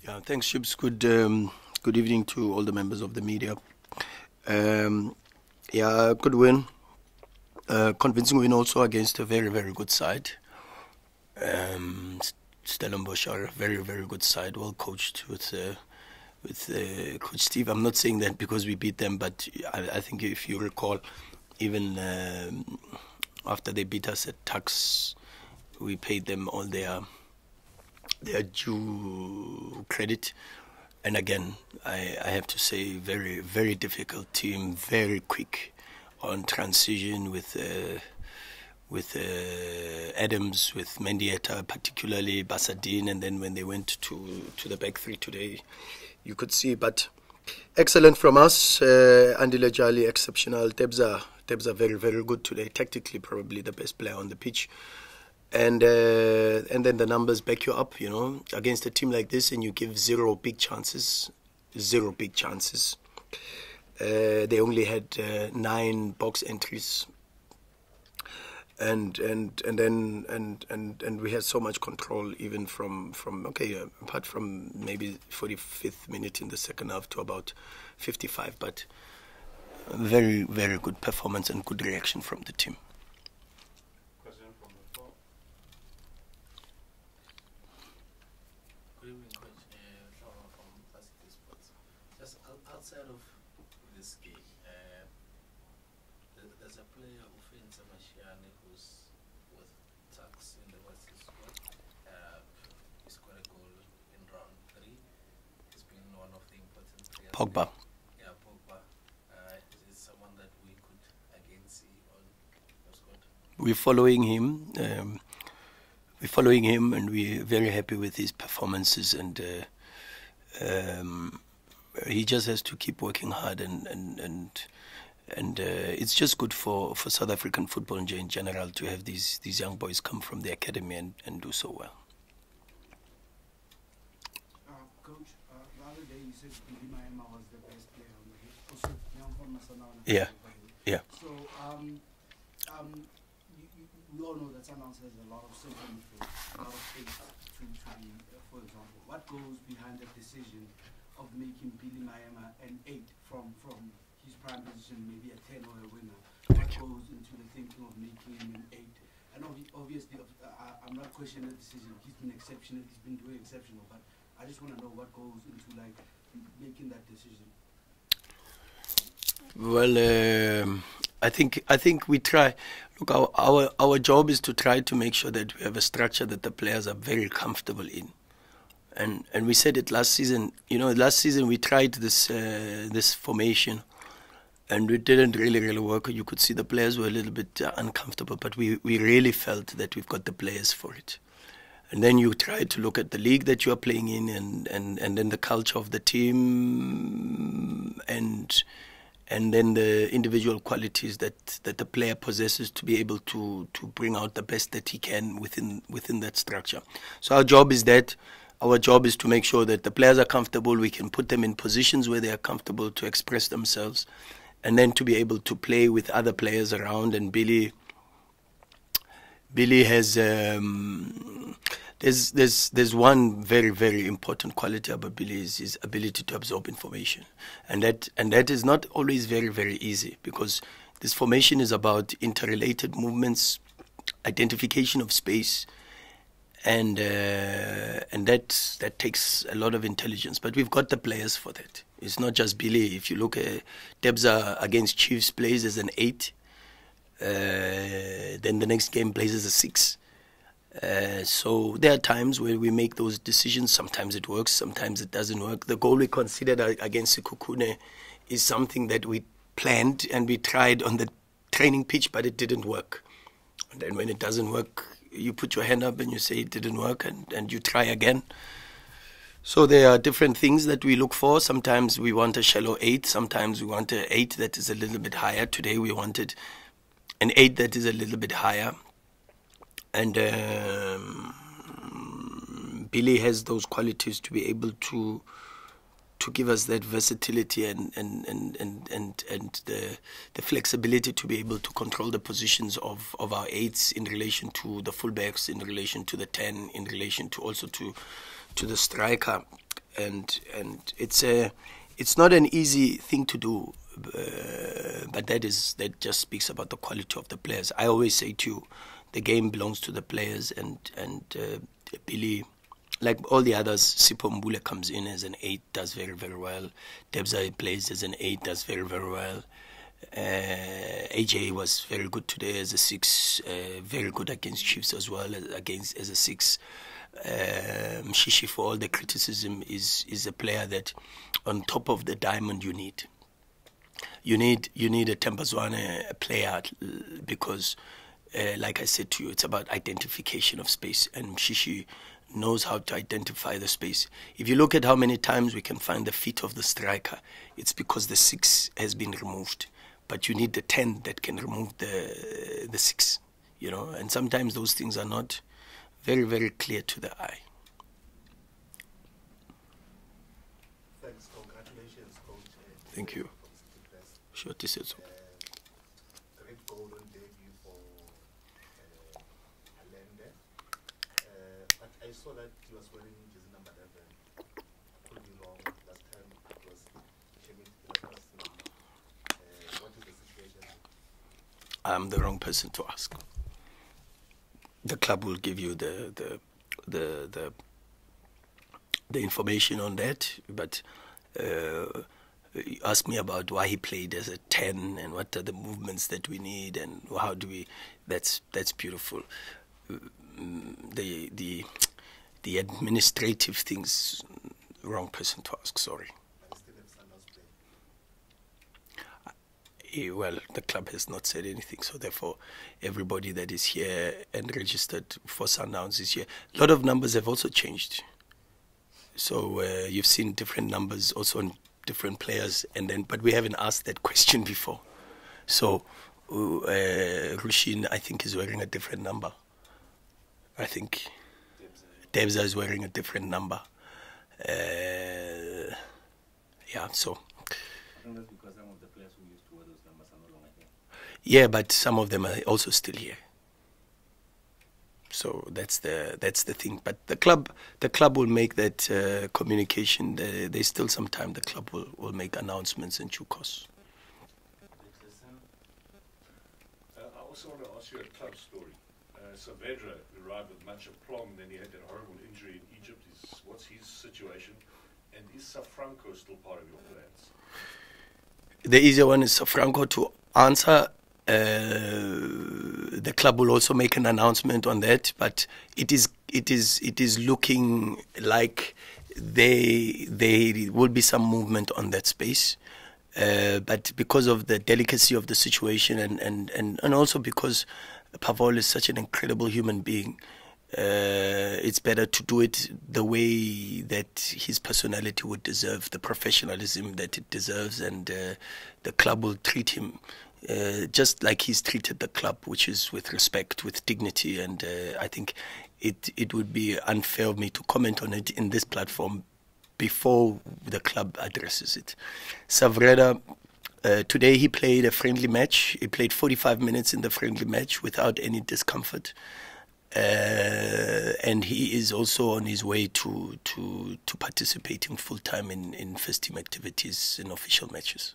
Yeah, thanks, Shibs. Good evening to all the members of the media. Yeah, good win. Convincing win also against a very, very good side. Stellenbosch are a very, very good side, well coached with Coach Steve. I'm not saying that because we beat them, but I think if you recall, even after they beat us at Tux, we paid them all their due credit. And again, I have to say, very, very difficult team, very quick on transition with Adams, with Mendieta, particularly Basadine, and then when they went to the back three today, you could see. But excellent from us. Andile Jali, exceptional. Tebza very, very good today. Tactically, probably the best player on the pitch. And then the numbers back you up, you know, against a team like this, and you give zero big chances. They only had 9 box entries, and we had so much control, even from apart from maybe 45th minute in the second half to about 55. But very, very good performance and good reaction from the team. Outside of this game, there's a player, Ufenza Mashiane, who's with Tux in the West squad. He scored a goal in round 3. He's been one of the important players. Pogba. Yeah, Pogba. Is someone that we could again see on your squad? We're following him. And we're very happy with his performances, and he just has to keep working hard, and it's just good for South African football in general to have these young boys come from the academy and do so well. Coach, the other day you said Billy Maema was the best player on the pitch. Also, young from Sundowns. Yeah. So, we all know that Sundowns has a lot of central midfield, a lot of space to be, for example. What goes behind the decision of making Billy Maema an 8 from his prime position, maybe a 10 or a winger? What goes into the thinking of making him an 8? And obviously, I'm not questioning the decision. He's been exceptional. He's been doing exceptional. But I just want to know what goes into making that decision. Well, I think we try. Look, our job is to try to make sure that we have a structure that the players are very comfortable in. And we said it last season. You know, last season we tried this formation, and it didn't really work. You could see the players were a little bit uncomfortable, but we really felt that we've got the players for it. And then you try to look at the league that you are playing in, and then the culture of the team, and then the individual qualities that the player possesses to be able to bring out the best that he can within that structure. So our job is that. Our job is to make sure that the players are comfortable. We can put them in positions where they are comfortable to express themselves, and then to be able to play with other players around. And Billy has there's one very, very important quality about Billy is his ability to absorb information, and that is not always very, very easy, because this formation is about interrelated movements, identification of space. And that takes a lot of intelligence, but we've got the players for that. It's not just Billy. If you look at Debza against Chiefs, plays as an 8, then the next game plays as a 6. So there are times where we make those decisions. Sometimes it works, sometimes it doesn't work. The goal we considered against Sekhukhune is something that we planned and we tried on the training pitch, but it didn't work. And then when it doesn't work, you put your hand up and you say it didn't work, and you try again. So there are different things that we look for. Sometimes we want a shallow 8. Sometimes we want an 8 that is a little bit higher. Today we wanted an 8 that is a little bit higher. And Billy has those qualities to be able to give us that versatility and the flexibility to be able to control the positions of our 8s in relation to the fullbacks, in relation to the 10, in relation to also to the striker. and it's not an easy thing to do, but that just speaks about the quality of the players. I always say to you, the game belongs to the players, and Billy, like all the others, Sipho Mbule comes in as an 8, does very, very well. Debza plays as an 8, does very, very well. AJ was very good today as a 6, very good against Chiefs as well as a 6. Mshishi, for all the criticism, is a player that on top of the diamond you need. You need a Tembazwane player, because like I said to you, it's about identification of space, and Mshishi knows how to identify the space. If you look at how many times we can find the feet of the striker, it's because the 6 has been removed. But you need the 10 that can remove the 6, you know, and sometimes those things are not very, very clear to the eye. Thanks, congratulations, Coach. Thank you. Sure, this is Great golden debut for Allende. But I saw that he was wearing jersey number 11. Could be wrong. Last time it was Chemit. What is the situation? I'm the wrong person to ask. The club will give you the information on that, but you ask me about why he played as a 10 and what are the movements that we need and how do we. That's beautiful. The administrative things, wrong person to ask. Sorry. Well, the club has not said anything, so therefore everybody that is here and registered for Sundowns is here. A lot of numbers have also changed. So you've seen different numbers also on different players, but we haven't asked that question before. So Rushin, I think, is wearing a different number. I think Debza is wearing a different number. Yeah, so. I think that's because some of the players who used to wear those numbers are no longer here. Yeah, but some of them are also still here. So that's the thing. But the club will make that communication. There's still some time. The club will make announcements in due course. I also want to ask you a club story. Saavedra arrived with much aplomb, then he had that horrible injury in Egypt. What's his situation? And is Safranco still part of your plans? The easier one is Safranco to answer. The club will also make an announcement on that, but it is looking like there will be some movement on that space. But because of the delicacy of the situation and also because Pavol is such an incredible human being, it's better to do it the way that his personality would deserve, the professionalism that it deserves, and the club will treat him just like he's treated the club, which is with respect, with dignity, and I think it would be unfair of me to comment on it in this platform before the club addresses it. Saavedra, today he played a friendly match. He played 45 minutes in the friendly match without any discomfort. And he is also on his way to participating full-time in first team activities in official matches.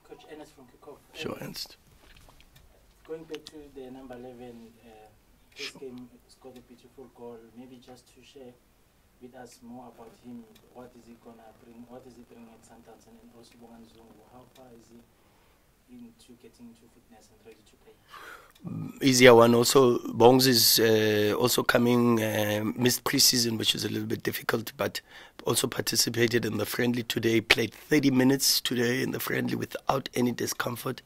Coach Ernest from Kickoff. Sure, Ernst. Going back to the number 11, this game scored a beautiful goal. Maybe just to share with us more about him. What is he gonna bring? What is he bringing at Sundowns, and also Bongan Zungu? How far is he into getting to fitness and ready to play? Easier one also. Bongs is also coming, missed preseason, which is a little bit difficult, but also participated in the friendly today, played 30 minutes today in the friendly without any discomfort.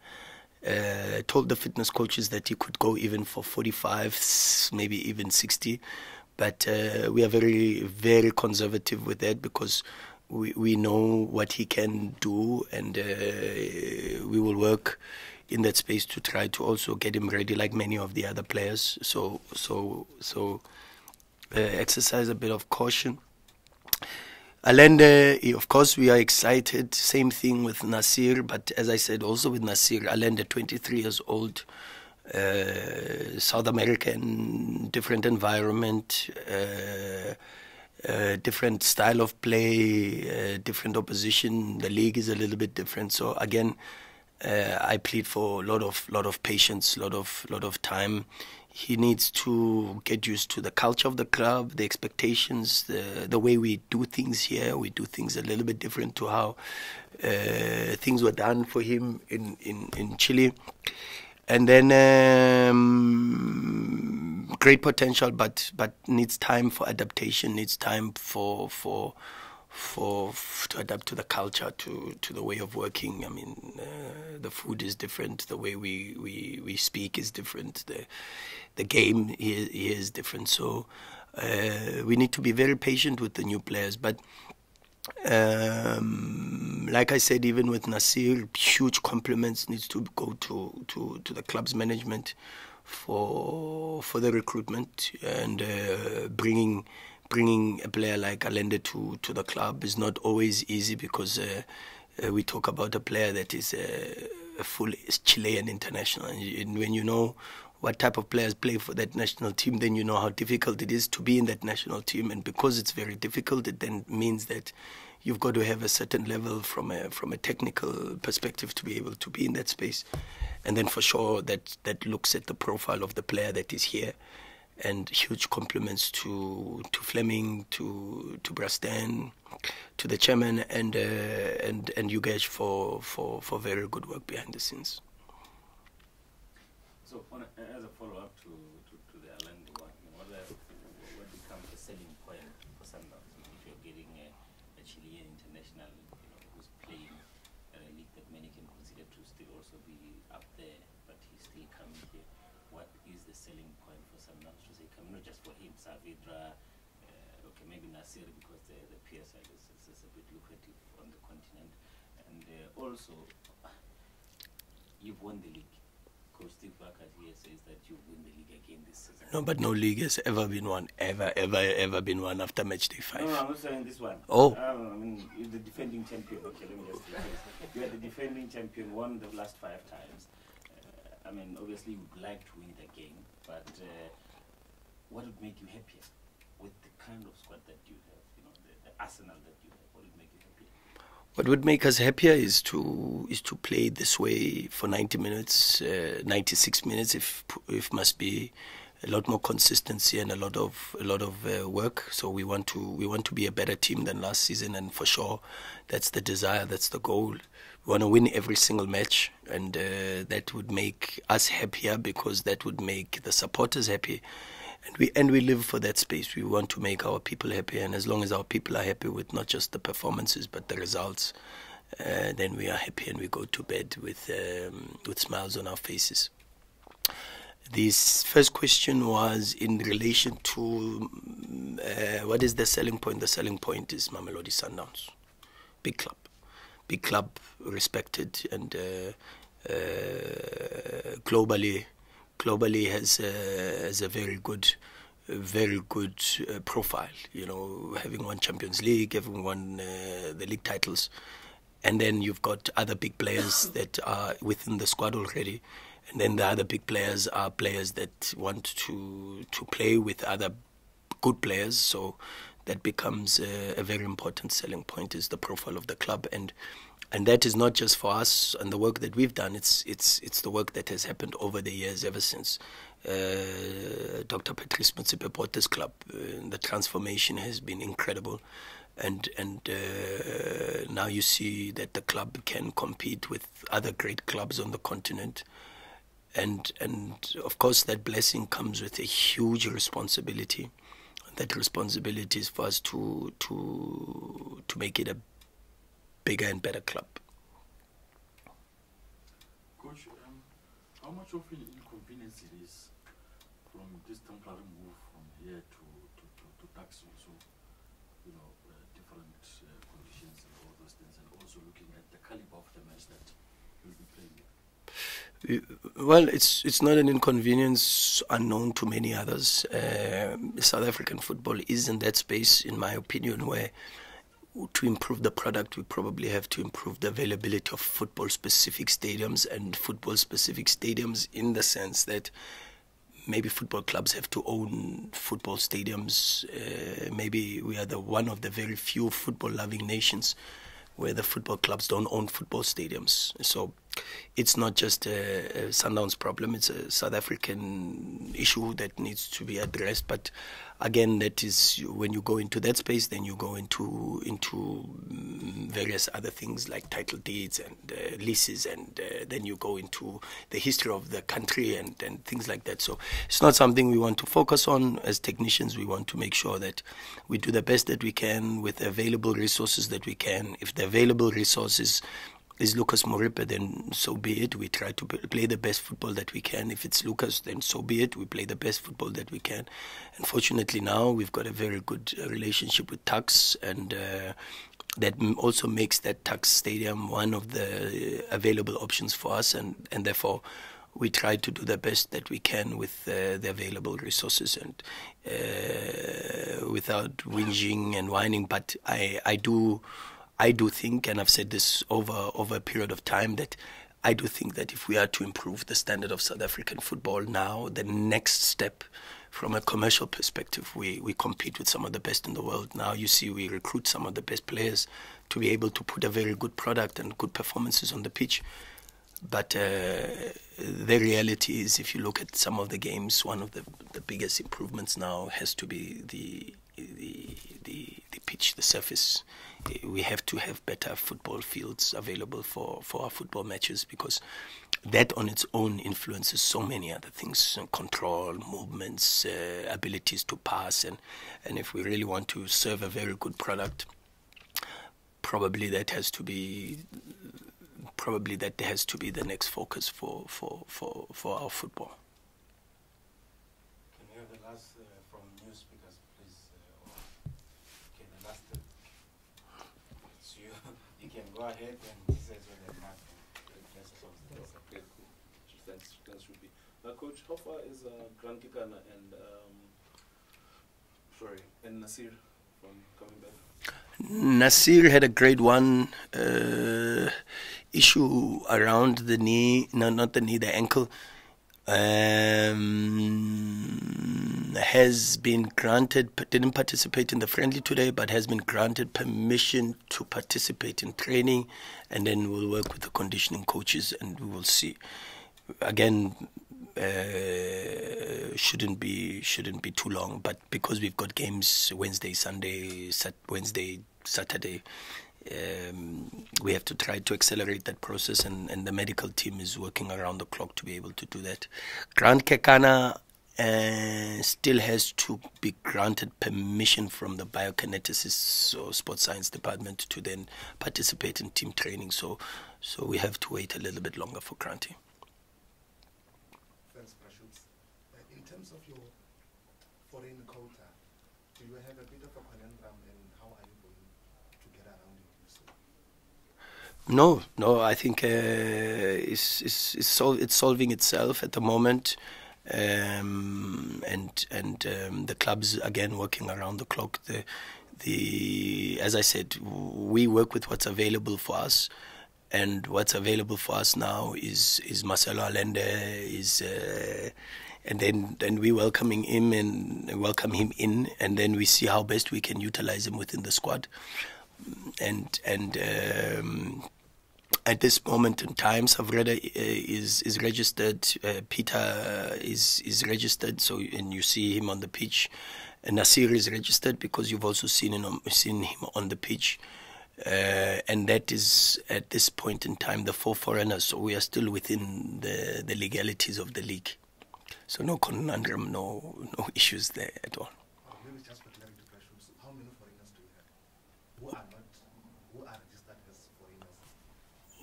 Told the fitness coaches that he could go even for 45, maybe even 60, but we are very, very conservative with that because we know what he can do, and we will work in that space to try to also get him ready like many of the other players. So exercise a bit of caution. Allende, of course, we are excited. Same thing with Nasir, but as I said, also with Nasir, Allende, 23 years old, South American, different environment, different style of play, different opposition. The league is a little bit different. So again, I plead for a lot of patience, lot of time. He needs to get used to the culture of the club, the expectations, the way we do things here. We do things a little bit different to how things were done for him in Chile. And then great potential, but needs time for adaptation, needs time to adapt to the culture, to the way of working. I mean, the food is different, the way we speak is different, the game here is different. So we need to be very patient with the new players. But like I said, even with Nasir, huge compliments needs to go to the club's management for the recruitment, and bringing a player like Allende to the club is not always easy, because we talk about a player that is a full Chilean international, and when you know what type of players play for that national team, then you know how difficult it is to be in that national team. And because it's very difficult, it then means that you've got to have a certain level from a technical perspective to be able to be in that space. And then for sure that looks at the profile of the player that is here. And huge compliments to Fleming, to Brastan, to the chairman, and you guys for very good work behind the scenes. So, as a follow-up to the Allende one, what becomes a selling point for Sundowns if you're getting a Chilean international, who's playing at a league that many can consider to still also be up there, but he's still coming here? What is the selling point for Sundowns to say coming, not just for him, Saavedra, okay, maybe Nasir, because the PSL is a bit lucrative on the continent, and also you've won the league. Coach Steve Barker here says that you win the league again this season. No, but no league has ever been won, ever been won after match day 5. No, I'm not saying this one. Oh. I mean, you're the defending champion. Okay, let me just rephrase. You are the defending champion, won the last 5 times. I mean, obviously, you would like to win it again, but what would make you happier with the kind of squad that you have, the arsenal that you have? What would make you happier? What would make us happier is to play this way for 90 minutes, 96 minutes, if must be. A lot more consistency and a lot of work. So we want to be a better team than last season, and for sure, that's the desire, that's the goal. We want to win every single match, and that would make us happier, because that would make the supporters happy. And we live for that space. We want to make our people happy, and as long as our people are happy with not just the performances but the results, then we are happy, and we go to bed with smiles on our faces. This first question was in relation to what is the selling point. The selling point is Mamelodi Sundowns, big club, respected, and globally has a very good profile. Having won Champions League, having won the league titles, and then you've got other big players that are within the squad already, and then the other big players are players that want to play with other good players. So that becomes a very important selling point, is the profile of the club, and that is not just for us and the work that we've done. It's the work that has happened over the years, ever since Dr. Patrice Motsepe bought this club. The transformation has been incredible, and now you see that the club can compete with other great clubs on the continent, and of course that blessing comes with a huge responsibility. That responsibility is for us to make it a bigger and better club. Coach, how much of an inconvenience it is from this temporary move from here to tax also, different conditions and all those things, and also looking at the caliber of the match that you'll be playing? Well, it's not an inconvenience unknown to many others. South African football is in that space, in my opinion, where to improve the product, we probably have to improve the availability of football-specific stadiums, and football-specific stadiums in the sense that maybe football clubs have to own football stadiums. Maybe we are one of the very few football-loving nations where the football clubs don't own football stadiums. So it's not just a Sundowns problem, it's a South African issue that needs to be addressed. But again, that is, when you go into that space, then you go into various other things like title deeds and leases, and then you go into the history of the country and things like that. So it's not something we want to focus on. As technicians, we want to make sure that we do the best that we can with the available resources that we can. If the available resources is Lucas Moripe, then so be it. We try to play the best football that we can. If it's Lucas, then so be it. We play the best football that we can. Unfortunately, now we've got a very good relationship with Tuks, and that also makes that Tuks Stadium one of the available options for us, and therefore we try to do the best that we can with the available resources, and without whinging and whining. But I do think, and I've said this over a period of time, that I do think that if we are to improve the standard of South African football now, the next step from a commercial perspective, we compete with some of the best in the world. Now you see we recruit some of the best players to be able to put a very good product and good performances on the pitch. But the reality is, if you look at some of the games, one of the biggest improvements now has to be the pitch, the surface. We have to have better football fields available for our football matches, because that on its own influences so many other things: control, movements, abilities to pass, and if we really want to serve a very good product, probably that has to be the next focus for our football. Can we have the last from new speakers, please? Okay, the last. It's you. You can go ahead and say so that Okay, cool. Thanks, Ruby. Coach, how far is Grant Kekana and Nasir from coming back? Nasir had a grade 1 issue around the knee, no, not the knee, the ankle. Has been granted, didn't participate in the friendly today, but has been granted permission to participate in training, and then we'll work with the conditioning coaches and we will see. Again, shouldn't be too long, but because we've got games Wednesday, Saturday, we have to try to accelerate that process, and the medical team is working around the clock to be able to do that. Grant Kekana still has to be granted permission from the biokineticists or sports science department to then participate in team training, so we have to wait a little bit longer for granting. Thanks, Prashut. In terms of your foreign quota, do you have a bit of a conundrum, and how are you going to get around it? No, I think it's solving itself at the moment, and the clubs again working around the clock. As I said, we work with what's available for us, and what's available for us now is Marcelo Allende, and then we welcome him in, and then we see how best we can utilize him within the squad, and at this moment in time, Savreda is registered, Peter is registered, so, and you see him on the pitch, and Nasir is registered because you've also seen him on the pitch, and that is at this point in time the 4 foreigners, so we are still within the legalities of the league, so no conundrum, no issues there at all. Maybe just for clarity, how many foreigners do you have? Who are registered as foreigners?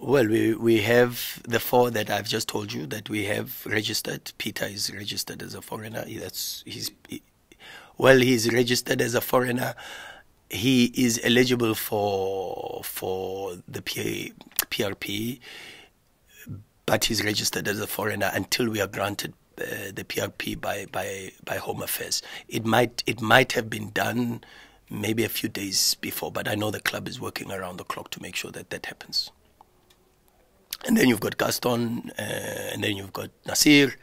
Well, we have the 4 that I've just told you that we have registered. Peter is registered as a foreigner. He's registered as a foreigner. He is eligible for the PRP, but he's registered as a foreigner until we are granted the PRP by Home Affairs. It might have been done maybe a few days before, but I know the club is working around the clock to make sure that happens. And then you've got Gaston, and then you've got Nasir,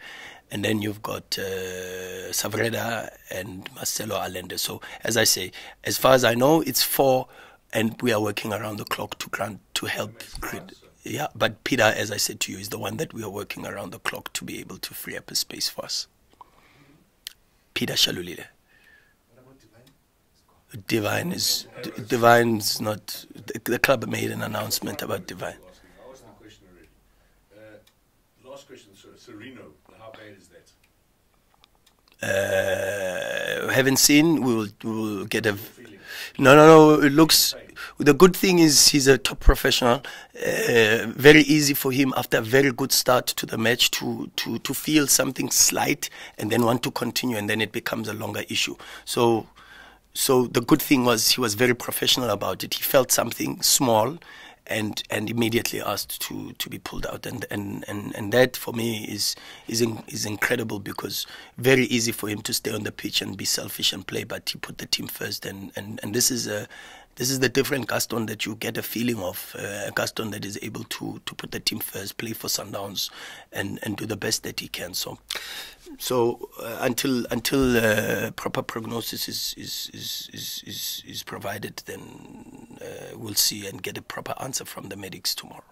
And then you've got Savreda and Marcelo Allende. So, as I say, as far as I know, it's 4, and we are working around the clock to help create. Yeah, but Peter, as I said to you, is the one that we are working around the clock to be able to free up a space for us. Peter Shalulile. Divine's not. The club made an announcement about Divine. I asked the question already. Last question, Sereno, how bad is that? Haven't seen. We will get a. No. It looks. The good thing is he's a top professional. Very easy for him after a very good start to the match to feel something slight and then want to continue, and then it becomes a longer issue. So the good thing was he was very professional about it. He felt something small and immediately asked to be pulled out. And that for me is incredible, because very easy for him to stay on the pitch and be selfish and play, but he put the team first. And this is the different Gaston that you get a feeling of, a Gaston that is able to put the team first, play for Sundowns, and do the best that he can. So until proper prognosis is provided, then we'll see and get a proper answer from the medics tomorrow.